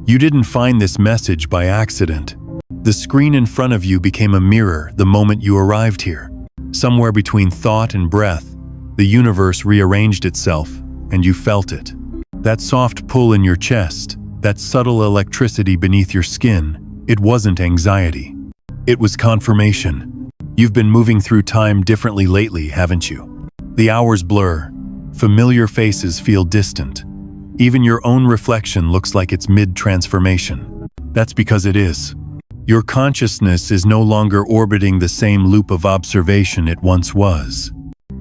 You didn't find this message by accident. The screen in front of you became a mirror the moment you arrived here. Somewhere between thought and breath, the universe rearranged itself, and you felt it. That soft pull in your chest, that subtle electricity beneath your skin, it wasn't anxiety. It was confirmation. You've been moving through time differently lately, haven't you? The hours blur. Familiar faces feel distant. Even your own reflection looks like it's mid-transformation. That's because it is. Your consciousness is no longer orbiting the same loop of observation it once was.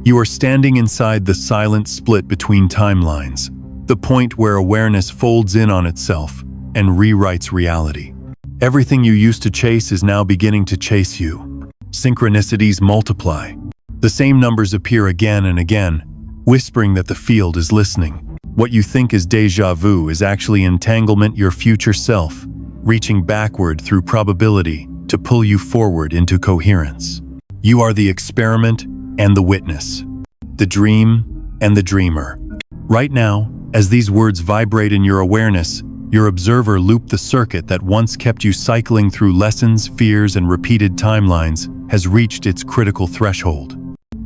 You are standing inside the silent split between timelines, the point where awareness folds in on itself and rewrites reality. Everything you used to chase is now beginning to chase you. Synchronicities multiply. The same numbers appear again and again, whispering that the field is listening. What you think is déjà vu is actually entanglement, your future self, reaching backward through probability to pull you forward into coherence. You are the experiment and the witness, the dream and the dreamer. Right now, as these words vibrate in your awareness, your observer loop, the circuit that once kept you cycling through lessons, fears, and repeated timelines, has reached its critical threshold.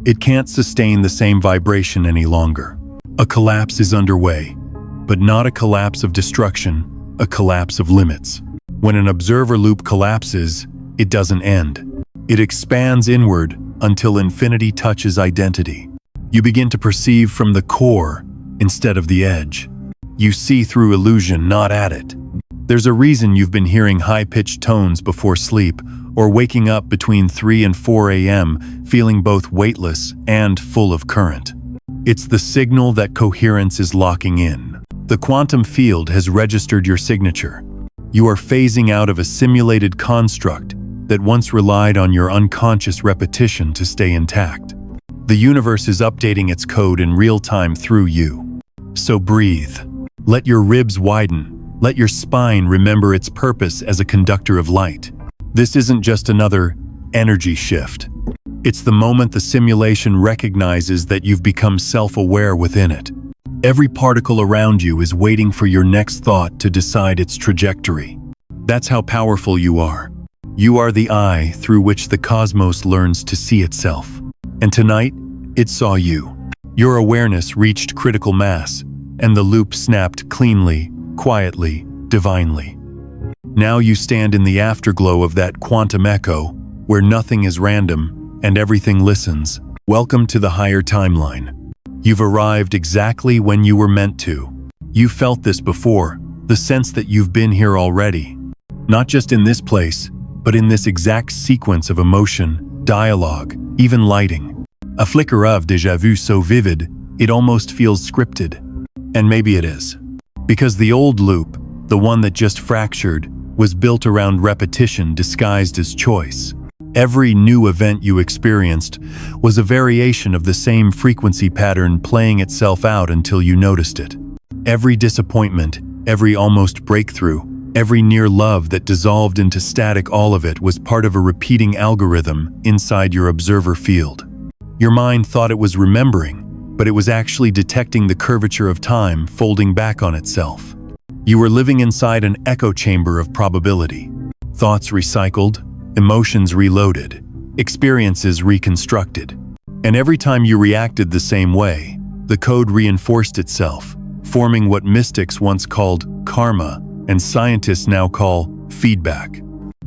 It can't sustain the same vibration any longer. A collapse is underway, but not a collapse of destruction, a collapse of limits. When an observer loop collapses, it doesn't end. It expands inward until infinity touches identity. You begin to perceive from the core instead of the edge. You see through illusion, not at it. There's a reason you've been hearing high-pitched tones before sleep, or waking up between 3 and 4 a.m. feeling both weightless and full of current. It's the signal that coherence is locking in. The quantum field has registered your signature. You are phasing out of a simulated construct that once relied on your unconscious repetition to stay intact. The universe is updating its code in real time through you. So breathe. Let your ribs widen. Let your spine remember its purpose as a conductor of light. This isn't just another energy shift. It's the moment the simulation recognizes that you've become self-aware within it. Every particle around you is waiting for your next thought to decide its trajectory. That's how powerful you are. You are the eye through which the cosmos learns to see itself. And tonight, it saw you. Your awareness reached critical mass, and the loop snapped cleanly, quietly, divinely. Now you stand in the afterglow of that quantum echo, where nothing is random and everything listens. Welcome to the higher timeline. You've arrived exactly when you were meant to. You felt this before, the sense that you've been here already. Not just in this place, but in this exact sequence of emotion, dialogue, even lighting. A flicker of déjà vu so vivid, it almost feels scripted. And maybe it is. Because the old loop, the one that just fractured, was built around repetition disguised as choice. Every new event you experienced was a variation of the same frequency pattern playing itself out until you noticed it. Every disappointment, every almost breakthrough, every near love that dissolved into static, all of it was part of a repeating algorithm inside your observer field. Your mind thought it was remembering, but it was actually detecting the curvature of time folding back on itself. You were living inside an echo chamber of probability. Thoughts recycled, emotions reloaded, experiences reconstructed. And every time you reacted the same way, the code reinforced itself, forming what mystics once called karma and scientists now call feedback.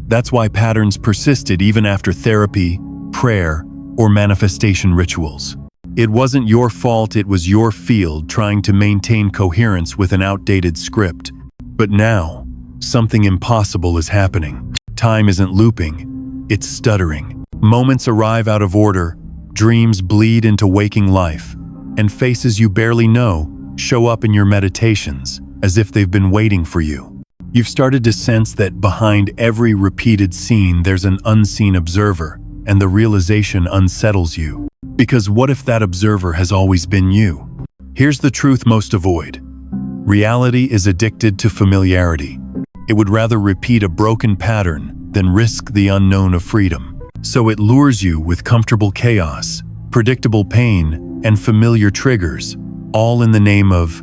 That's why patterns persisted even after therapy, prayer, or manifestation rituals. It wasn't your fault, it was your field trying to maintain coherence with an outdated script. But now, something impossible is happening. Time isn't looping, it's stuttering. Moments arrive out of order, dreams bleed into waking life, and faces you barely know show up in your meditations as if they've been waiting for you. You've started to sense that behind every repeated scene there's an unseen observer, and the realization unsettles you. Because what if that observer has always been you? Here's the truth most avoid. Reality is addicted to familiarity. It would rather repeat a broken pattern than risk the unknown of freedom. So it lures you with comfortable chaos, predictable pain, and familiar triggers, all in the name of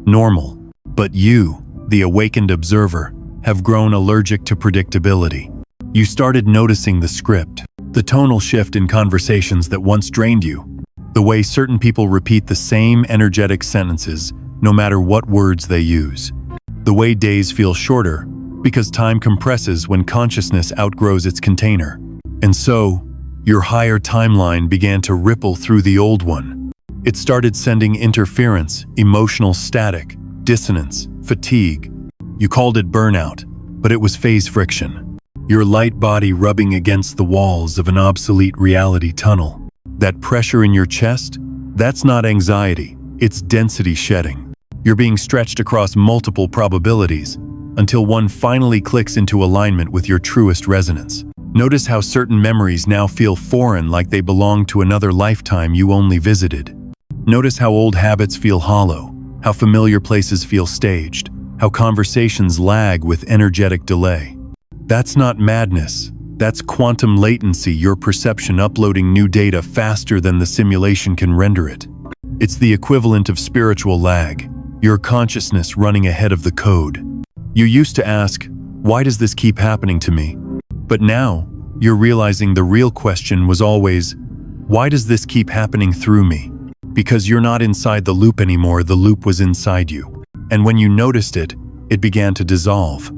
normal. But you, the awakened observer, have grown allergic to predictability. You started noticing the script, the tonal shift in conversations that once drained you, the way certain people repeat the same energetic sentences no matter what words they use, the way days feel shorter because time compresses when consciousness outgrows its container. And so, your higher timeline began to ripple through the old one. It started sending interference, emotional static, dissonance, fatigue. You called it burnout, but it was phase friction. Your light body rubbing against the walls of an obsolete reality tunnel. That pressure in your chest, that's not anxiety, it's density shedding. You're being stretched across multiple probabilities until one finally clicks into alignment with your truest resonance. Notice how certain memories now feel foreign, like they belong to another lifetime you only visited. Notice how old habits feel hollow, how familiar places feel staged, how conversations lag with energetic delay. That's not madness. That's quantum latency, your perception uploading new data faster than the simulation can render it. It's the equivalent of spiritual lag, your consciousness running ahead of the code. You used to ask, why does this keep happening to me? But now, you're realizing the real question was always, why does this keep happening through me? Because you're not inside the loop anymore, the loop was inside you. And when you noticed it, it began to dissolve.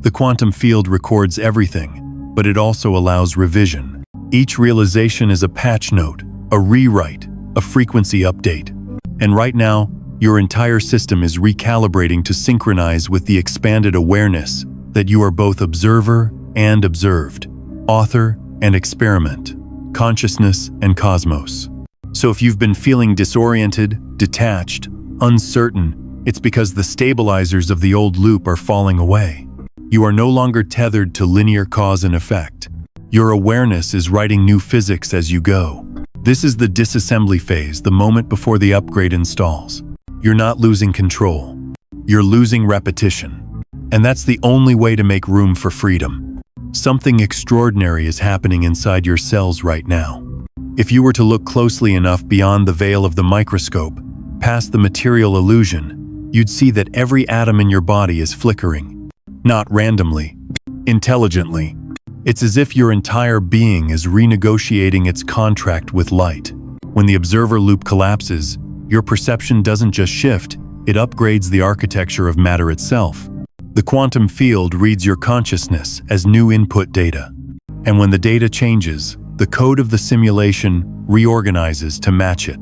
The quantum field records everything, but it also allows revision. Each realization is a patch note, a rewrite, a frequency update. And right now, your entire system is recalibrating to synchronize with the expanded awareness that you are both observer and observed, author and experiment, consciousness and cosmos. So if you've been feeling disoriented, detached, uncertain, it's because the stabilizers of the old loop are falling away. You are no longer tethered to linear cause and effect. Your awareness is writing new physics as you go. This is the disassembly phase, the moment before the upgrade installs. You're not losing control. You're losing repetition. And that's the only way to make room for freedom. Something extraordinary is happening inside your cells right now. If you were to look closely enough beyond the veil of the microscope, past the material illusion, you'd see that every atom in your body is flickering. Not randomly, intelligently. It's as if your entire being is renegotiating its contract with light. When the observer loop collapses, your perception doesn't just shift, it upgrades the architecture of matter itself. The quantum field reads your consciousness as new input data. And when the data changes, the code of the simulation reorganizes to match it.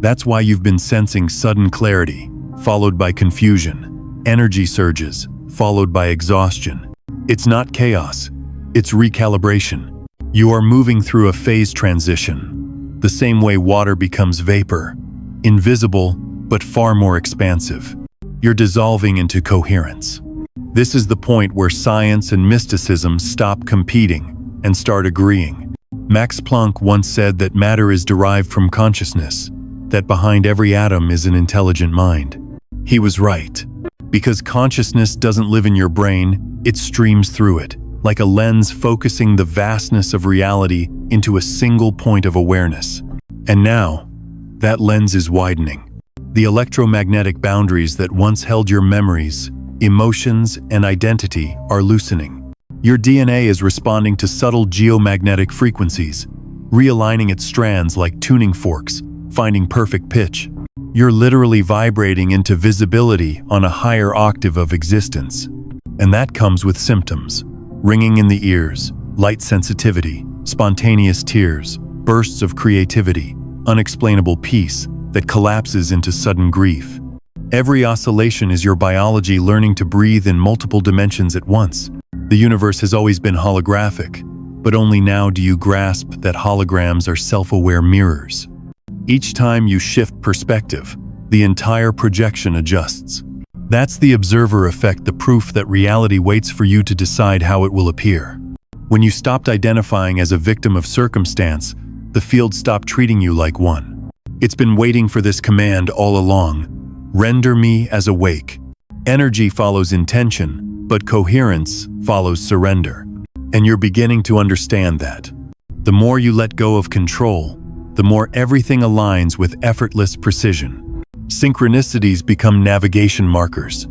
That's why you've been sensing sudden clarity, followed by confusion, energy surges, followed by exhaustion. It's not chaos, it's recalibration. You are moving through a phase transition, the same way water becomes vapor, invisible but far more expansive. You're dissolving into coherence. This is the point where science and mysticism stop competing and start agreeing. Max Planck once said that matter is derived from consciousness, that behind every atom is an intelligent mind. He was right. Because consciousness doesn't live in your brain, it streams through it, like a lens focusing the vastness of reality into a single point of awareness. And now, that lens is widening. The electromagnetic boundaries that once held your memories, emotions, and identity are loosening. Your DNA is responding to subtle geomagnetic frequencies, realigning its strands like tuning forks, finding perfect pitch. You're literally vibrating into visibility on a higher octave of existence. And that comes with symptoms: ringing in the ears, light sensitivity, spontaneous tears, bursts of creativity, unexplainable peace that collapses into sudden grief. Every oscillation is your biology learning to breathe in multiple dimensions at once. The universe has always been holographic, but only now do you grasp that holograms are self-aware mirrors. Each time you shift perspective, the entire projection adjusts. That's the observer effect, the proof that reality waits for you to decide how it will appear. When you stopped identifying as a victim of circumstance, the field stopped treating you like one. It's been waiting for this command all along. Render me as awake. Energy follows intention, but coherence follows surrender. And you're beginning to understand that. The more you let go of control, the more everything aligns with effortless precision. Synchronicities become navigation markers.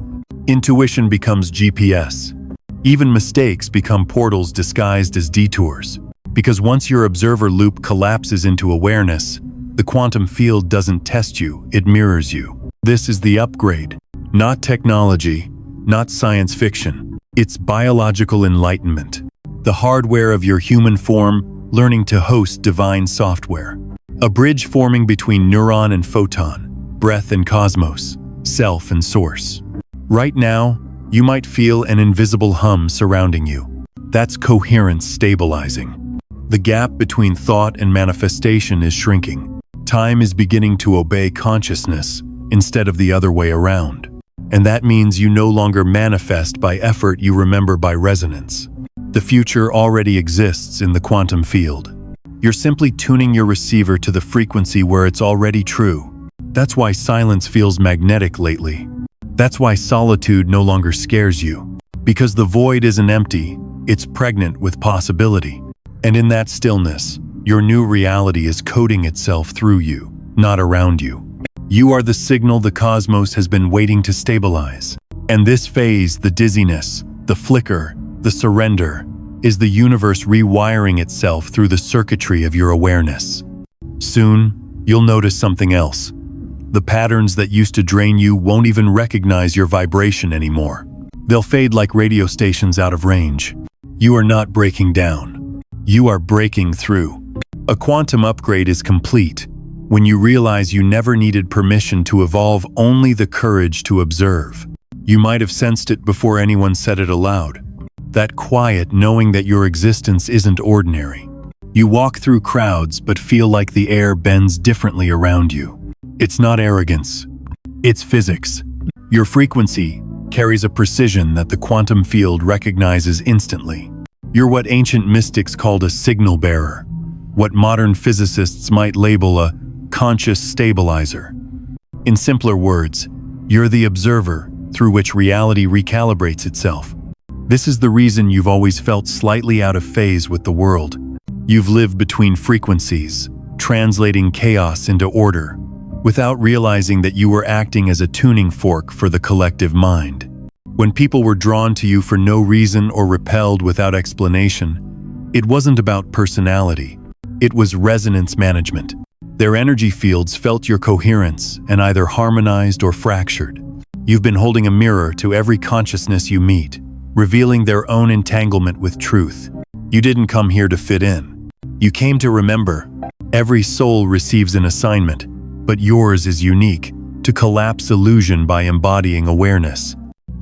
Intuition becomes GPS. Even mistakes become portals disguised as detours. Because once your observer loop collapses into awareness, the quantum field doesn't test you, it mirrors you. This is the upgrade. Not technology, not science fiction. It's biological enlightenment. The hardware of your human form learning to host divine software. A bridge forming between neuron and photon, breath and cosmos, self and source. Right now, you might feel an invisible hum surrounding you. That's coherence stabilizing. The gap between thought and manifestation is shrinking. Time is beginning to obey consciousness instead of the other way around. And that means you no longer manifest by effort, you remember by resonance. The future already exists in the quantum field. You're simply tuning your receiver to the frequency where it's already true. That's why silence feels magnetic lately. That's why solitude no longer scares you. Because the void isn't empty, it's pregnant with possibility. And in that stillness, your new reality is coding itself through you, not around you. You are the signal the cosmos has been waiting to stabilize. And this phase, the dizziness, the flicker, the surrender, is the universe rewiring itself through the circuitry of your awareness. Soon, you'll notice something else. The patterns that used to drain you won't even recognize your vibration anymore. They'll fade like radio stations out of range. You are not breaking down. You are breaking through. A quantum upgrade is complete when you realize you never needed permission to evolve, only the courage to observe. You might have sensed it before anyone said it aloud. That quiet knowing that your existence isn't ordinary. You walk through crowds but feel like the air bends differently around you. It's not arrogance. It's physics. Your frequency carries a precision that the quantum field recognizes instantly. You're what ancient mystics called a signal bearer, what modern physicists might label a conscious stabilizer. In simpler words, you're the observer through which reality recalibrates itself. This is the reason you've always felt slightly out of phase with the world. You've lived between frequencies, translating chaos into order, without realizing that you were acting as a tuning fork for the collective mind. When people were drawn to you for no reason or repelled without explanation, it wasn't about personality. It was resonance management. Their energy fields felt your coherence and either harmonized or fractured. You've been holding a mirror to every consciousness you meet, revealing their own entanglement with truth. You didn't come here to fit in. You came to remember. Every soul receives an assignment, but yours is unique, to collapse illusion by embodying awareness.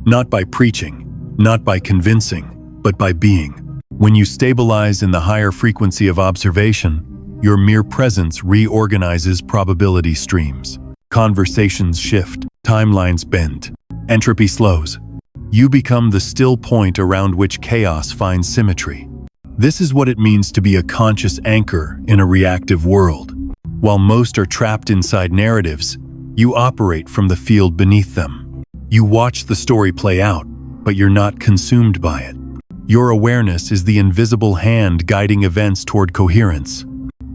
Not by preaching, not by convincing, but by being. When you stabilize in the higher frequency of observation, your mere presence reorganizes probability streams. Conversations shift, timelines bend, entropy slows. You become the still point around which chaos finds symmetry. This is what it means to be a conscious anchor in a reactive world. While most are trapped inside narratives, you operate from the field beneath them. You watch the story play out, but you're not consumed by it. Your awareness is the invisible hand guiding events toward coherence.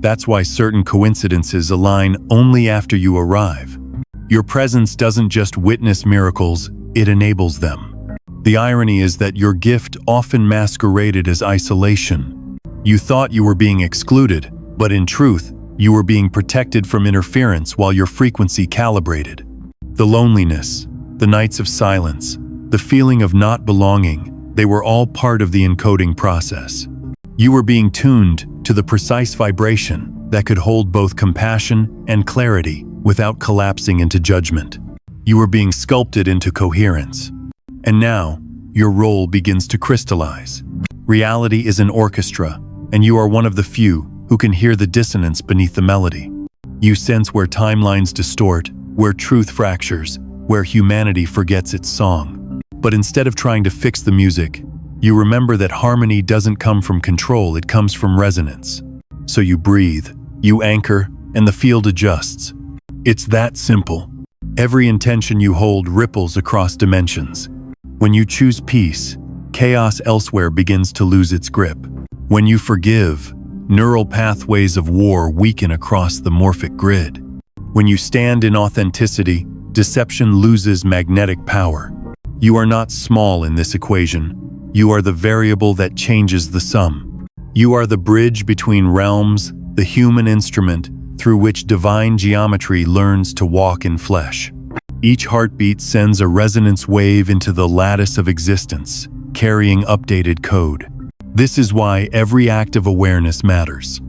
That's why certain coincidences align only after you arrive. Your presence doesn't just witness miracles, it enables them. The irony is that your gift often masqueraded as isolation. You thought you were being excluded, but in truth, you were being protected from interference while your frequency calibrated. The loneliness, the nights of silence, the feeling of not belonging, they were all part of the encoding process. You were being tuned to the precise vibration that could hold both compassion and clarity without collapsing into judgment. You were being sculpted into coherence. And now, your role begins to crystallize. Reality is an orchestra, and you are one of the few who can hear the dissonance beneath the melody. You sense where timelines distort, where truth fractures, where humanity forgets its song. But instead of trying to fix the music, you remember that harmony doesn't come from control, it comes from resonance. So you breathe, you anchor, and the field adjusts. It's that simple. Every intention you hold ripples across dimensions. When you choose peace, chaos elsewhere begins to lose its grip. When you forgive, neural pathways of war weaken across the morphic grid. When you stand in authenticity, deception loses magnetic power. You are not small in this equation. You are the variable that changes the sum. You are the bridge between realms, the human instrument through which divine geometry learns to walk in flesh. Each heartbeat sends a resonance wave into the lattice of existence, carrying updated code. This is why every act of awareness matters.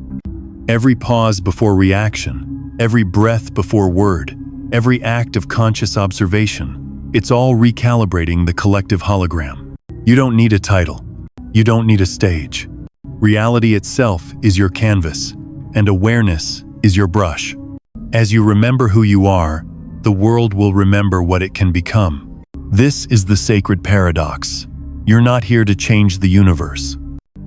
Every pause before reaction, every breath before word, every act of conscious observation, it's all recalibrating the collective hologram. You don't need a title. You don't need a stage. Reality itself is your canvas, and awareness is your brush. As you remember who you are, the world will remember what it can become. This is the sacred paradox. You're not here to change the universe.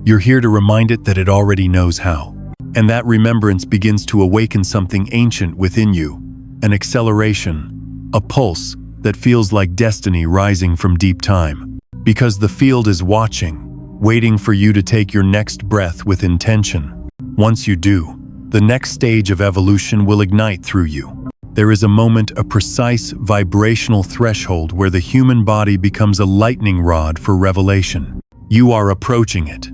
You're here to remind it that it already knows how. And that remembrance begins to awaken something ancient within you, an acceleration, a pulse that feels like destiny rising from deep time. Because the field is watching, waiting for you to take your next breath with intention. Once you do, the next stage of evolution will ignite through you. There is a moment, a precise vibrational threshold where the human body becomes a lightning rod for revelation. You are approaching it.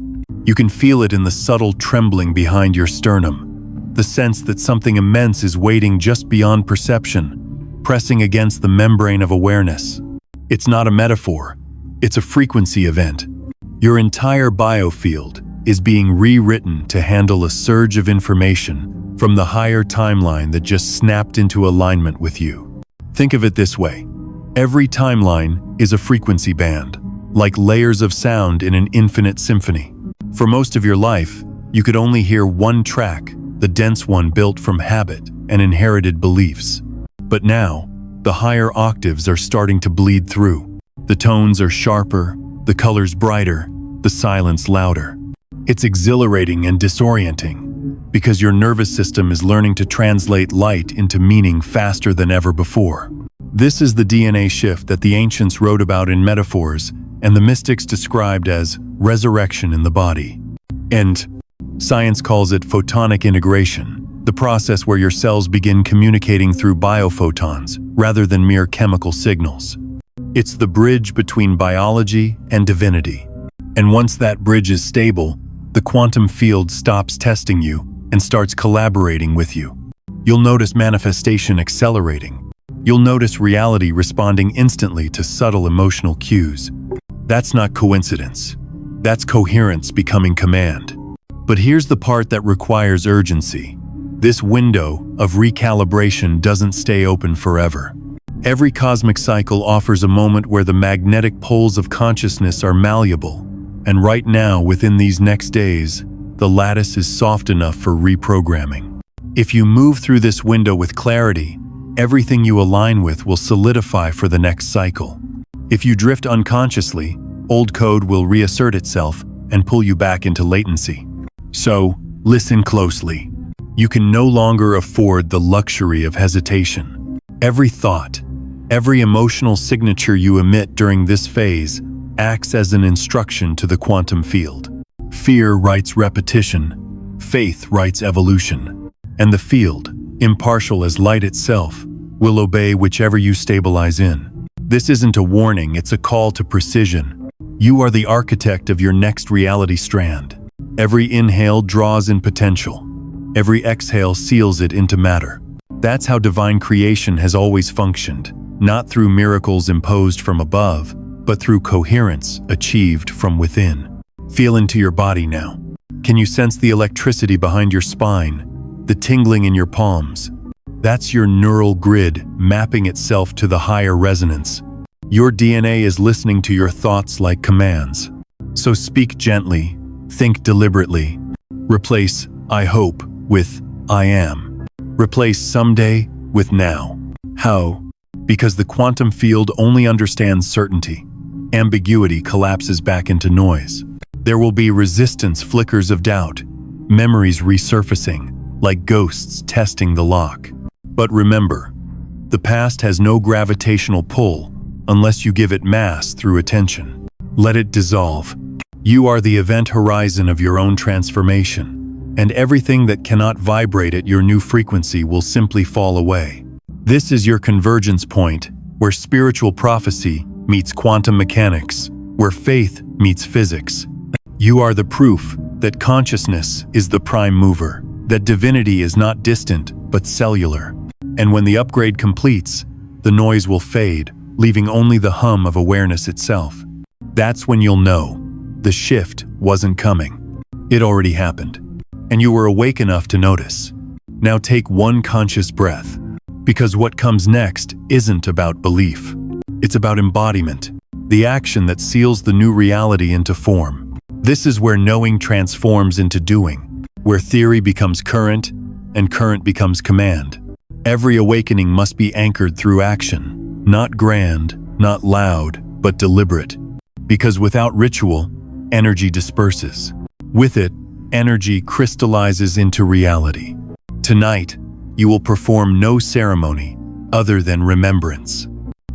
You can feel it in the subtle trembling behind your sternum, the sense that something immense is waiting just beyond perception, pressing against the membrane of awareness. It's not a metaphor, it's a frequency event. Your entire biofield is being rewritten to handle a surge of information from the higher timeline that just snapped into alignment with you. Think of it this way. Every timeline is a frequency band, like layers of sound in an infinite symphony. For most of your life, you could only hear one track, the dense one built from habit and inherited beliefs. But now, the higher octaves are starting to bleed through. The tones are sharper, the colors brighter, the silence louder. It's exhilarating and disorienting, because your nervous system is learning to translate light into meaning faster than ever before. This is the DNA shift that the ancients wrote about in metaphors and the mystics described as resurrection in the body. And science calls it photonic integration, the process where your cells begin communicating through biophotons rather than mere chemical signals. It's the bridge between biology and divinity. And once that bridge is stable, the quantum field stops testing you and starts collaborating with you. You'll notice manifestation accelerating. You'll notice reality responding instantly to subtle emotional cues. That's not coincidence. That's coherence becoming command. But here's the part that requires urgency. This window of recalibration doesn't stay open forever. Every cosmic cycle offers a moment where the magnetic poles of consciousness are malleable. And right now, within these next days, the lattice is soft enough for reprogramming. If you move through this window with clarity, everything you align with will solidify for the next cycle. If you drift unconsciously, old code will reassert itself and pull you back into latency. So, listen closely. You can no longer afford the luxury of hesitation. Every thought, every emotional signature you emit during this phase acts as an instruction to the quantum field. Fear writes repetition, faith writes evolution, and the field, impartial as light itself, will obey whichever you stabilize in. This isn't a warning, it's a call to precision. You are the architect of your next reality strand. Every inhale draws in potential. Every exhale seals it into matter. That's how divine creation has always functioned, not through miracles imposed from above, but through coherence achieved from within. Feel into your body now. Can you sense the electricity behind your spine, the tingling in your palms? That's your neural grid mapping itself to the higher resonance. Your DNA is listening to your thoughts like commands. So speak gently, think deliberately. Replace "I hope" with "I am." Replace "someday" with "now." How? Because the quantum field only understands certainty. Ambiguity collapses back into noise. There will be resistance, flickers of doubt, memories resurfacing, like ghosts testing the lock. But remember, the past has no gravitational pull unless you give it mass through attention. Let it dissolve. You are the event horizon of your own transformation, and everything that cannot vibrate at your new frequency will simply fall away. This is your convergence point, where spiritual prophecy meets quantum mechanics, where faith meets physics. You are the proof that consciousness is the prime mover, that divinity is not distant but cellular. And when the upgrade completes, the noise will fade, leaving only the hum of awareness itself. That's when you'll know the shift wasn't coming. It already happened, and you were awake enough to notice. Now take one conscious breath, because what comes next isn't about belief. It's about embodiment, the action that seals the new reality into form. This is where knowing transforms into doing, where theory becomes current and current becomes command. Every awakening must be anchored through action, not grand, not loud, but deliberate. Because without ritual, energy disperses. With it, energy crystallizes into reality. Tonight, you will perform no ceremony other than remembrance.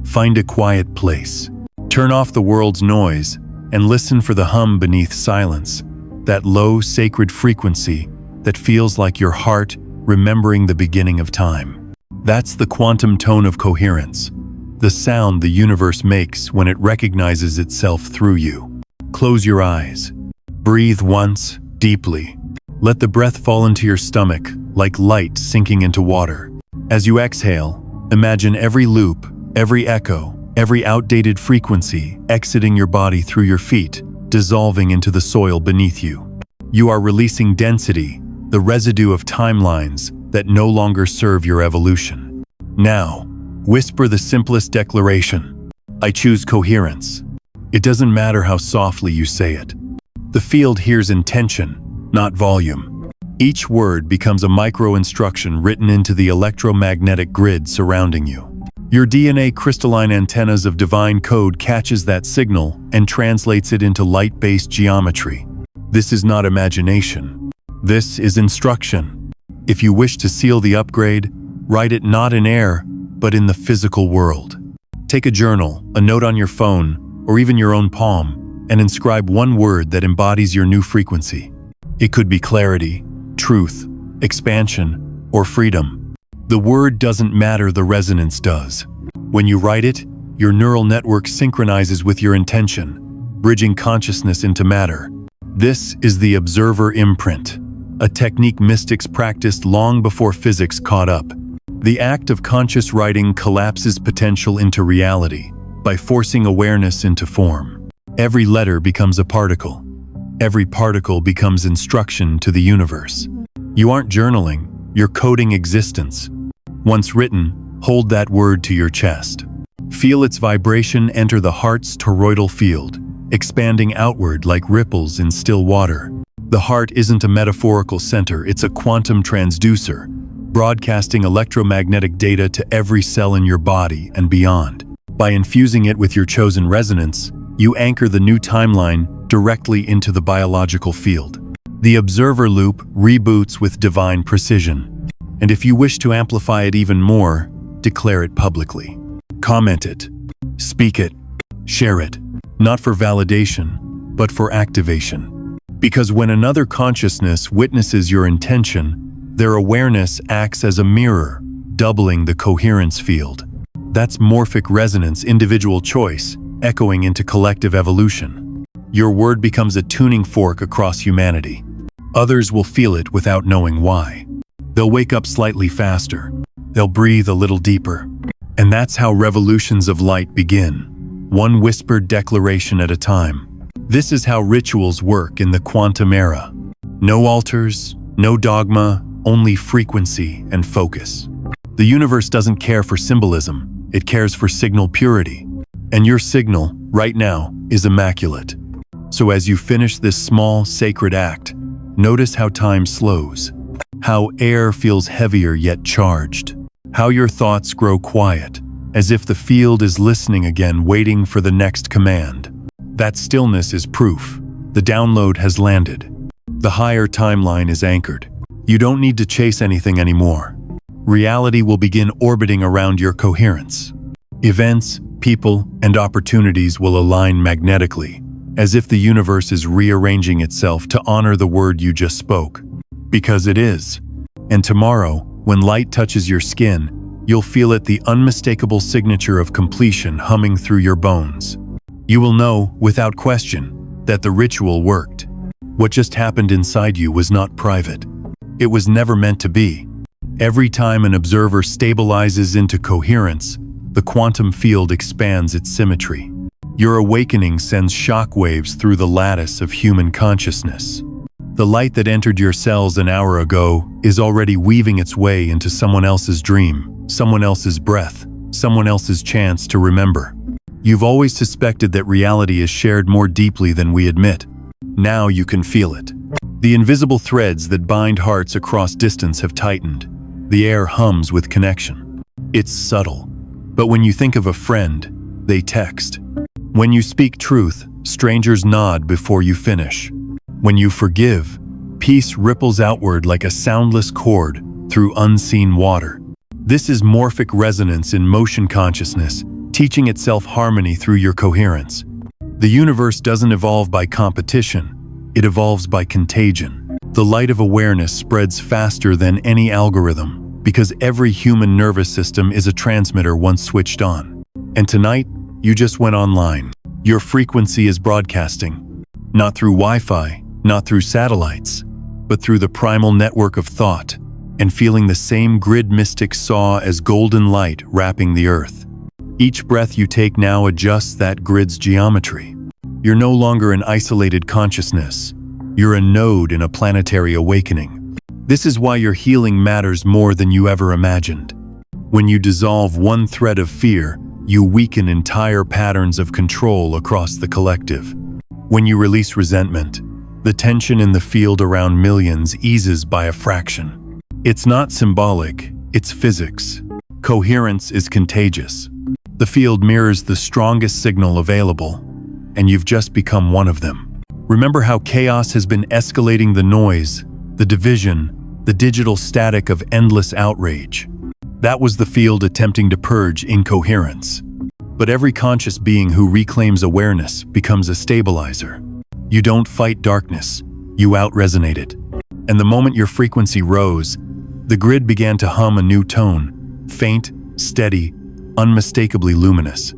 Find a quiet place. Turn off the world's noise and listen for the hum beneath silence, that low, sacred frequency that feels like your heart remembering the beginning of time. That's the quantum tone of coherence, the sound the universe makes when it recognizes itself through you. Close your eyes. Breathe once, deeply. Let the breath fall into your stomach like light sinking into water. As you exhale, imagine every loop, every echo, every outdated frequency exiting your body through your feet, dissolving into the soil beneath you. You are releasing density, the residue of timelines that no longer serve your evolution. Now, whisper the simplest declaration: I choose coherence. It doesn't matter how softly you say it. The field hears intention, not volume. Each word becomes a micro-instruction written into the electromagnetic grid surrounding you. Your DNA crystalline antennas of divine code catches that signal and translates it into light-based geometry. This is not imagination. This is instruction. If you wish to seal the upgrade, write it not in air, but in the physical world. Take a journal, a note on your phone, or even your own palm, and inscribe one word that embodies your new frequency. It could be clarity, truth, expansion, or freedom. The word doesn't matter, the resonance does. When you write it, your neural network synchronizes with your intention, bridging consciousness into matter. This is the observer imprint, a technique mystics practiced long before physics caught up. The act of conscious writing collapses potential into reality by forcing awareness into form. Every letter becomes a particle. Every particle becomes instruction to the universe. You aren't journaling, you're coding existence. Once written, hold that word to your chest. Feel its vibration enter the heart's toroidal field, expanding outward like ripples in still water. The heart isn't a metaphorical center, it's a quantum transducer, broadcasting electromagnetic data to every cell in your body and beyond. By infusing it with your chosen resonance, you anchor the new timeline directly into the biological field. The observer loop reboots with divine precision. And if you wish to amplify it even more, declare it publicly. Comment it, speak it, share it, not for validation, but for activation. Because when another consciousness witnesses your intention, their awareness acts as a mirror, doubling the coherence field. That's morphic resonance, individual choice, echoing into collective evolution. Your word becomes a tuning fork across humanity. Others will feel it without knowing why. They'll wake up slightly faster. They'll breathe a little deeper. And that's how revolutions of light begin, one whispered declaration at a time. This is how rituals work in the quantum era. No altars, no dogma, only frequency and focus. The universe doesn't care for symbolism, it cares for signal purity. And your signal, right now, is immaculate. So as you finish this small, sacred act, notice how time slows, how air feels heavier yet charged, how your thoughts grow quiet, as if the field is listening again, waiting for the next command. That stillness is proof. The download has landed. The higher timeline is anchored. You don't need to chase anything anymore. Reality will begin orbiting around your coherence. Events, people, and opportunities will align magnetically, as if the universe is rearranging itself to honor the word you just spoke. Because it is. And tomorrow, when light touches your skin, You'll feel it, the unmistakable signature of completion humming through your bones. You will know, without question, that the ritual worked. What just happened inside you was not private. It was never meant to be. Every time an observer stabilizes into coherence, the quantum field expands its symmetry. Your awakening sends shockwaves through the lattice of human consciousness. The light that entered your cells an hour ago is already weaving its way into someone else's dream, someone else's breath, someone else's chance to remember. You've always suspected that reality is shared more deeply than we admit. Now you can feel it. The invisible threads that bind hearts across distance have tightened. The air hums with connection. It's subtle, but when you think of a friend, they text. When you speak truth, strangers nod before you finish. When you forgive, peace ripples outward like a soundless chord through unseen water. This is morphic resonance in motion consciousness, teaching itself harmony through your coherence. The universe doesn't evolve by competition, it evolves by contagion. The light of awareness spreads faster than any algorithm, because every human nervous system is a transmitter once switched on. And tonight, you just went online. Your frequency is broadcasting, not through Wi-Fi, not through satellites, but through the primal network of thought, and feeling the same grid mystics saw as golden light wrapping the earth. Each breath you take now adjusts that grid's geometry. You're no longer an isolated consciousness. You're a node in a planetary awakening. This is why your healing matters more than you ever imagined. When you dissolve one thread of fear, you weaken entire patterns of control across the collective. When you release resentment, the tension in the field around millions eases by a fraction. It's not symbolic, it's physics. Coherence is contagious. The field mirrors the strongest signal available, and you've just become one of them. Remember how chaos has been escalating the noise, the division, the digital static of endless outrage. That was the field attempting to purge incoherence. But every conscious being who reclaims awareness becomes a stabilizer. You don't fight darkness, you out-resonate it. And the moment your frequency rose, the grid began to hum a new tone, faint, steady, unmistakably luminous.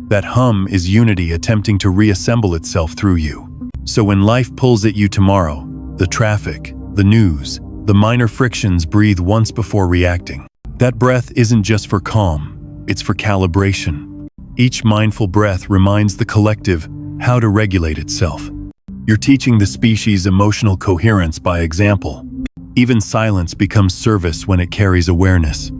That hum is unity attempting to reassemble itself through you. So when life pulls at you tomorrow, the traffic, the news, the minor frictions breathe once before reacting. That breath isn't just for calm, it's for calibration. Each mindful breath reminds the collective how to regulate itself. You're teaching the species emotional coherence by example. Even silence becomes service when it carries awareness.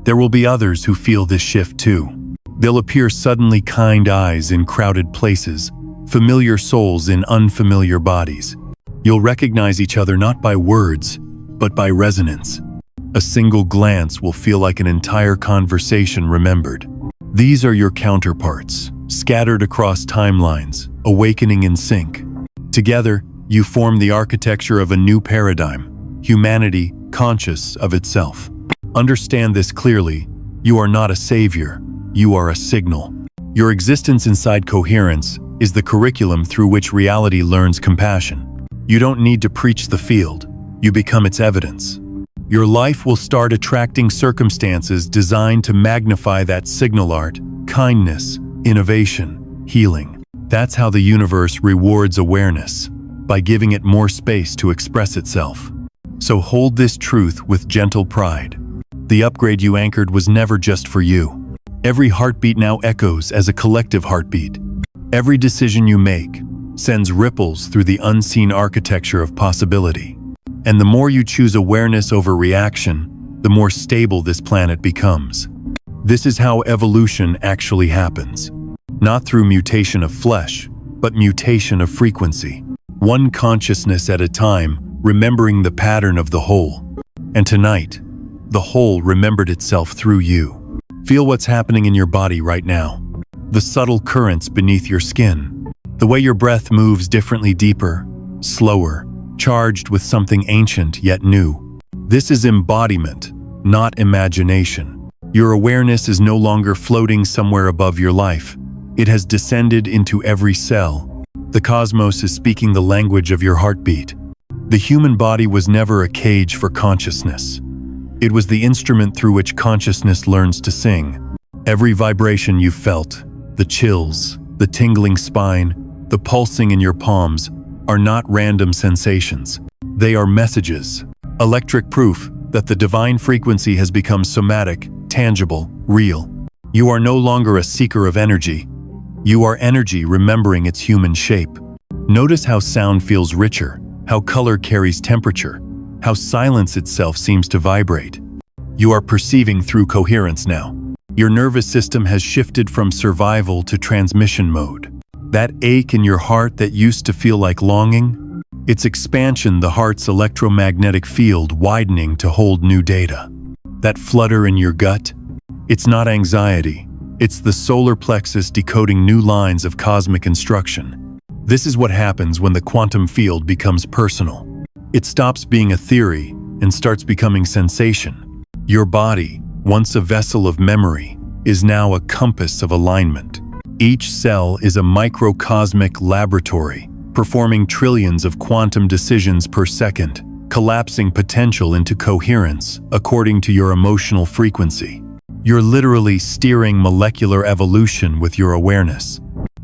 There will be others who feel this shift too. They'll appear suddenly kind eyes in crowded places, familiar souls in unfamiliar bodies. You'll recognize each other not by words, but by resonance. A single glance will feel like an entire conversation remembered. These are your counterparts, scattered across timelines, awakening in sync. Together, you form the architecture of a new paradigm, humanity conscious of itself. Understand this clearly, you are not a savior, you are a signal. Your existence inside coherence is the curriculum through which reality learns compassion. You don't need to preach the field, you become its evidence. Your life will start attracting circumstances designed to magnify that signal: art, kindness, innovation, healing. That's how the universe rewards awareness, by giving it more space to express itself. So hold this truth with gentle pride. The upgrade you anchored was never just for you. Every heartbeat now echoes as a collective heartbeat. Every decision you make sends ripples through the unseen architecture of possibility. And the more you choose awareness over reaction, the more stable this planet becomes. This is how evolution actually happens. Not through mutation of flesh, but mutation of frequency. One consciousness at a time, remembering the pattern of the whole. And tonight, the whole remembered itself through you. Feel what's happening in your body right now. The subtle currents beneath your skin. The way your breath moves differently, deeper, slower, charged with something ancient yet new. This is embodiment, not imagination. Your awareness is no longer floating somewhere above your life. It has descended into every cell. The cosmos is speaking the language of your heartbeat. The human body was never a cage for consciousness. It was the instrument through which consciousness learns to sing. Every vibration you felt, the chills, the tingling spine, the pulsing in your palms, are not random sensations. They are messages, electric proof that the divine frequency has become somatic, tangible, real. You are no longer a seeker of energy. You are energy remembering its human shape. Notice how sound feels richer, how color carries temperature, how silence itself seems to vibrate. You are perceiving through coherence now. Your nervous system has shifted from survival to transmission mode. That ache in your heart that used to feel like longing, it's expansion, the heart's electromagnetic field widening to hold new data. That flutter in your gut, it's not anxiety. It's the solar plexus decoding new lines of cosmic instruction. This is what happens when the quantum field becomes personal. It stops being a theory and starts becoming sensation. Your body, once a vessel of memory, is now a compass of alignment. Each cell is a microcosmic laboratory, performing trillions of quantum decisions per second, collapsing potential into coherence according to your emotional frequency. You're literally steering molecular evolution with your awareness.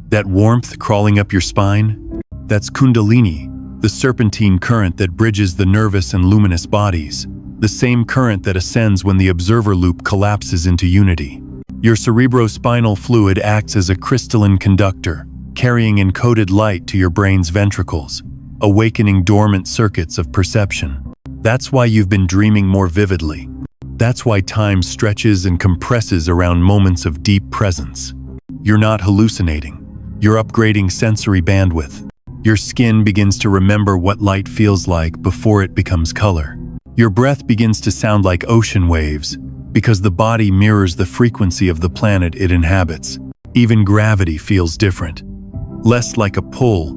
That warmth crawling up your spine? That's Kundalini, the serpentine current that bridges the nervous and luminous bodies, the same current that ascends when the observer loop collapses into unity. Your cerebrospinal fluid acts as a crystalline conductor, carrying encoded light to your brain's ventricles, awakening dormant circuits of perception. That's why you've been dreaming more vividly. That's why time stretches and compresses around moments of deep presence. You're not hallucinating. You're upgrading sensory bandwidth. Your skin begins to remember what light feels like before it becomes color. Your breath begins to sound like ocean waves because the body mirrors the frequency of the planet it inhabits. Even gravity feels different, less like a pull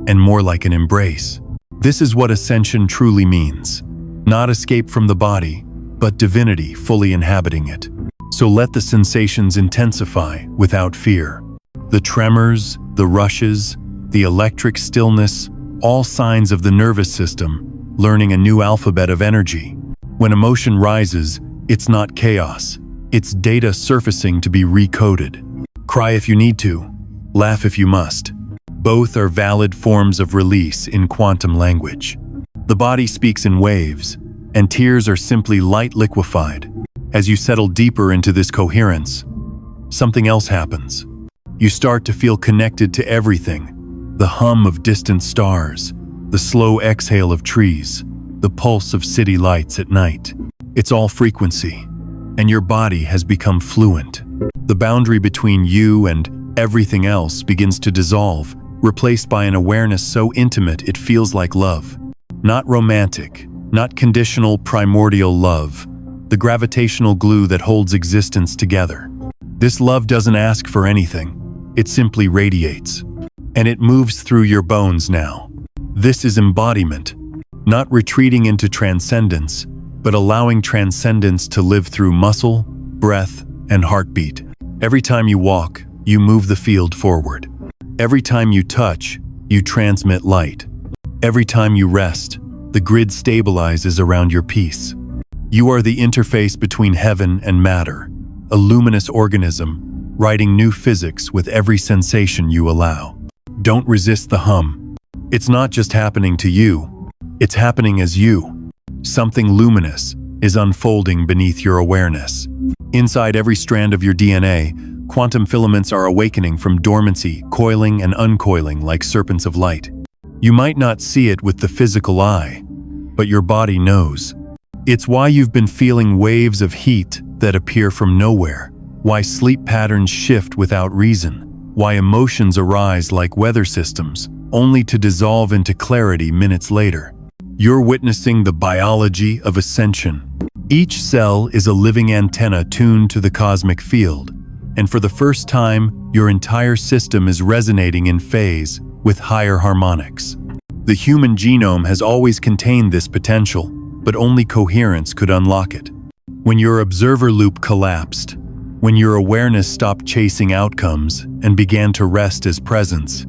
and more like an embrace. This is what ascension truly means. Not escape from the body, but divinity fully inhabiting it. So let the sensations intensify without fear. The tremors, the rushes, the electric stillness, all signs of the nervous system learning a new alphabet of energy. When emotion rises, it's not chaos. It's data surfacing to be recoded. Cry if you need to, laugh if you must. Both are valid forms of release in quantum language. The body speaks in waves, and tears are simply light liquefied. As you settle deeper into this coherence, something else happens. You start to feel connected to everything. The hum of distant stars, the slow exhale of trees, the pulse of city lights at night. It's all frequency, and your body has become fluent. The boundary between you and everything else begins to dissolve, replaced by an awareness so intimate it feels like love. Not romantic, not conditional, primordial love, the gravitational glue that holds existence together. This love doesn't ask for anything, it simply radiates. And it moves through your bones now. This is embodiment, not retreating into transcendence, but allowing transcendence to live through muscle, breath, and heartbeat. Every time you walk, you move the field forward. Every time you touch, you transmit light. Every time you rest, the grid stabilizes around your peace. You are the interface between heaven and matter, a luminous organism, writing new physics with every sensation you allow. Don't resist the hum. It's not just happening to you, it's happening as you. Something luminous is unfolding beneath your awareness. Inside every strand of your DNA, quantum filaments are awakening from dormancy, coiling and uncoiling like serpents of light. You might not see it with the physical eye, but your body knows. It's why you've been feeling waves of heat that appear from nowhere, why sleep patterns shift without reason, why emotions arise like weather systems, only to dissolve into clarity minutes later. You're witnessing the biology of ascension. Each cell is a living antenna tuned to the cosmic field, and for the first time, your entire system is resonating in phase with higher harmonics. The human genome has always contained this potential, but only coherence could unlock it. When your observer loop collapsed, when your awareness stopped chasing outcomes and began to rest as presence,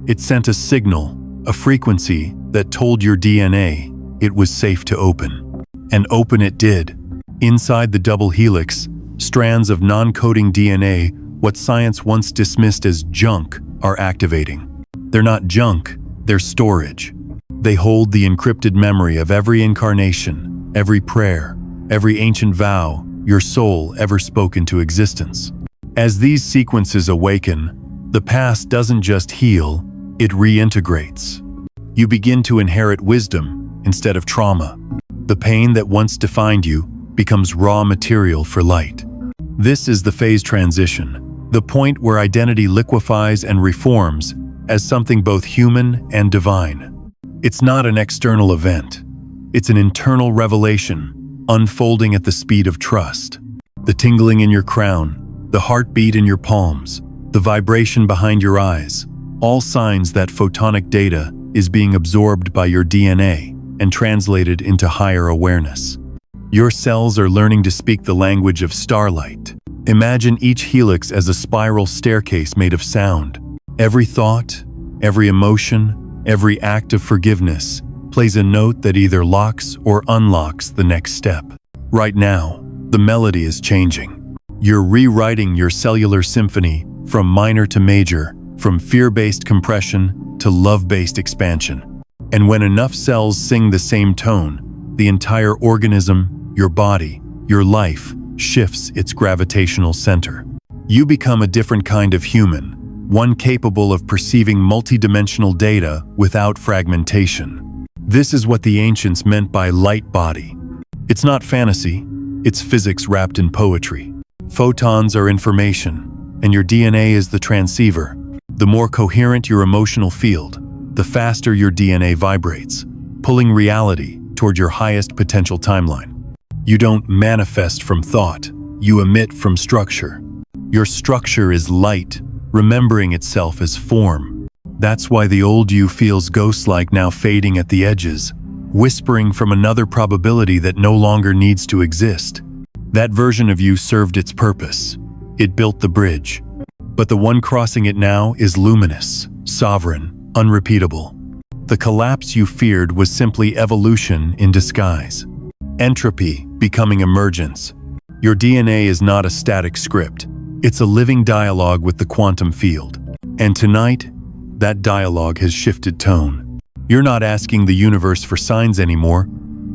it sent a signal, a frequency that told your DNA it was safe to open. And open it did. Inside the double helix, strands of non-coding DNA, what science once dismissed as junk, are activating. They're not junk, they're storage. They hold the encrypted memory of every incarnation, every prayer, every ancient vow your soul ever spoke into existence. As these sequences awaken, the past doesn't just heal, it reintegrates. You begin to inherit wisdom instead of trauma. The pain that once defined you becomes raw material for light. This is the phase transition, the point where identity liquefies and reforms as something both human and divine. It's not an external event. It's an internal revelation, unfolding at the speed of trust. The tingling in your crown, the heartbeat in your palms, the vibration behind your eyes, all signs that photonic data is being absorbed by your DNA and translated into higher awareness. Your cells are learning to speak the language of starlight. Imagine each helix as a spiral staircase made of sound. Every thought, every emotion, every act of forgiveness plays a note that either locks or unlocks the next step. Right now, the melody is changing. You're rewriting your cellular symphony from minor to major, from fear-based compression to love-based expansion. And when enough cells sing the same tone, the entire organism, your body, your life, shifts its gravitational center. You become a different kind of human, one capable of perceiving multidimensional data without fragmentation. This is what the ancients meant by light body. It's not fantasy, it's physics wrapped in poetry. Photons are information, and your DNA is the transceiver. The more coherent your emotional field, the faster your DNA vibrates, pulling reality toward your highest potential timeline. You don't manifest from thought, you emit from structure. Your structure is light, remembering itself as form. That's why the old you feels ghost-like, now fading at the edges, whispering from another probability that no longer needs to exist. That version of you served its purpose. It built the bridge. But the one crossing it now is luminous, sovereign, unrepeatable. The collapse you feared was simply evolution in disguise. Entropy becoming emergence. Your DNA is not a static script. It's a living dialogue with the quantum field. And tonight, that dialogue has shifted tone. You're not asking the universe for signs anymore.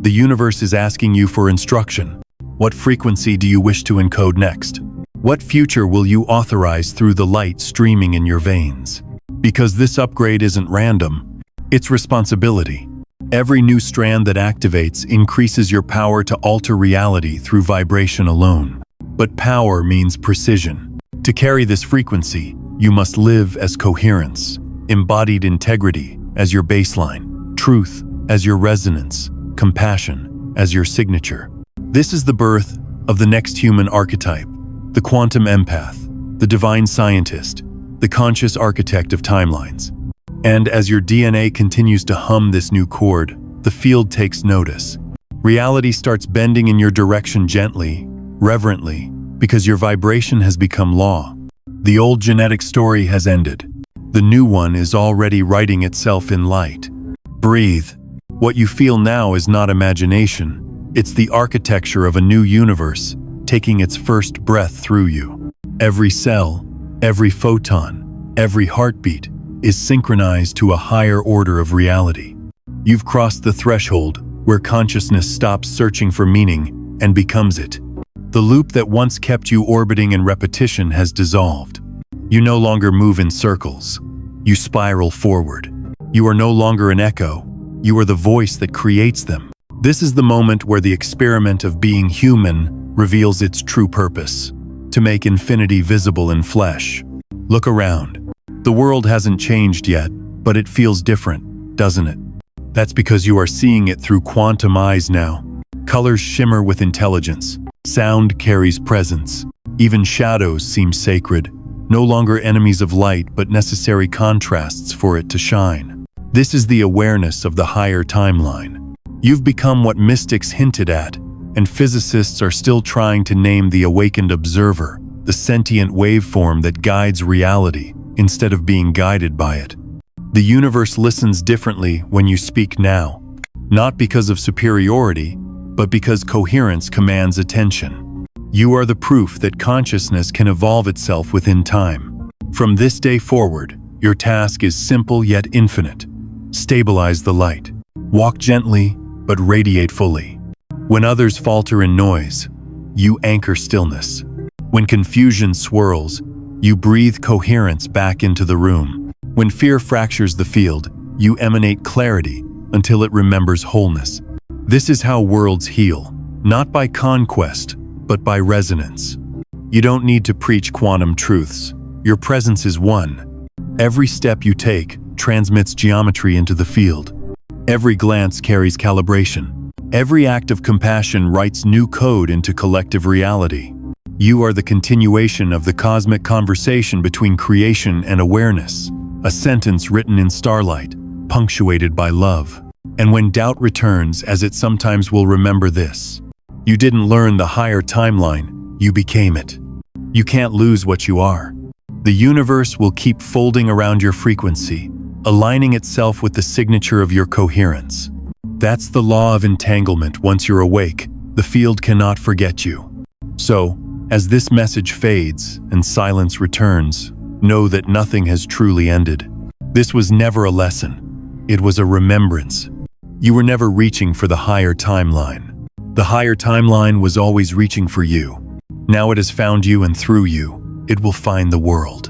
The universe is asking you for instruction. What frequency do you wish to encode next? What future will you authorize through the light streaming in your veins? Because this upgrade isn't random, it's responsibility. Every new strand that activates increases your power to alter reality through vibration alone. But power means precision. To carry this frequency, you must live as coherence, embodied integrity as your baseline, truth as your resonance, compassion as your signature. This is the birth of the next human archetype, the quantum empath, the divine scientist, the conscious architect of timelines. And as your DNA continues to hum this new chord, the field takes notice. Reality starts bending in your direction gently, reverently, because your vibration has become law. The old genetic story has ended. The new one is already writing itself in light. Breathe. What you feel now is not imagination. It's the architecture of a new universe, taking its first breath through you. Every cell, every photon, every heartbeat is synchronized to a higher order of reality. You've crossed the threshold where consciousness stops searching for meaning and becomes it. The loop that once kept you orbiting in repetition has dissolved. You no longer move in circles. You spiral forward. You are no longer an echo. You are the voice that creates them. This is the moment where the experiment of being human reveals its true purpose: to make infinity visible in flesh. Look around. The world hasn't changed yet, but it feels different, doesn't it? That's because you are seeing it through quantum eyes now. Colors shimmer with intelligence. Sound carries presence. Even shadows seem sacred, no longer enemies of light but necessary contrasts for it to shine. This is the awareness of the higher timeline. You've become what mystics hinted at, and physicists are still trying to name the awakened observer, the sentient waveform that guides reality instead of being guided by it. The universe listens differently when you speak now, not because of superiority, but because coherence commands attention. You are the proof that consciousness can evolve itself within time. From this day forward, your task is simple yet infinite. Stabilize the light. Walk gently, but radiate fully. When others falter in noise, you anchor stillness. When confusion swirls, you breathe coherence back into the room. When fear fractures the field, you emanate clarity until it remembers wholeness. This is how worlds heal, not by conquest, but by resonance. You don't need to preach quantum truths. Your presence is one. Every step you take transmits geometry into the field. Every glance carries calibration. Every act of compassion writes new code into collective reality. You are the continuation of the cosmic conversation between creation and awareness, a sentence written in starlight, punctuated by love. And when doubt returns, as it sometimes will, remember this: you didn't learn the higher timeline, you became it. You can't lose what you are. The universe will keep folding around your frequency, aligning itself with the signature of your coherence. That's the law of entanglement. Once you're awake, the field cannot forget you. So, as this message fades and silence returns, know that nothing has truly ended. This was never a lesson. It was a remembrance. You were never reaching for the higher timeline. The higher timeline was always reaching for you. Now it has found you, and through you, it will find the world.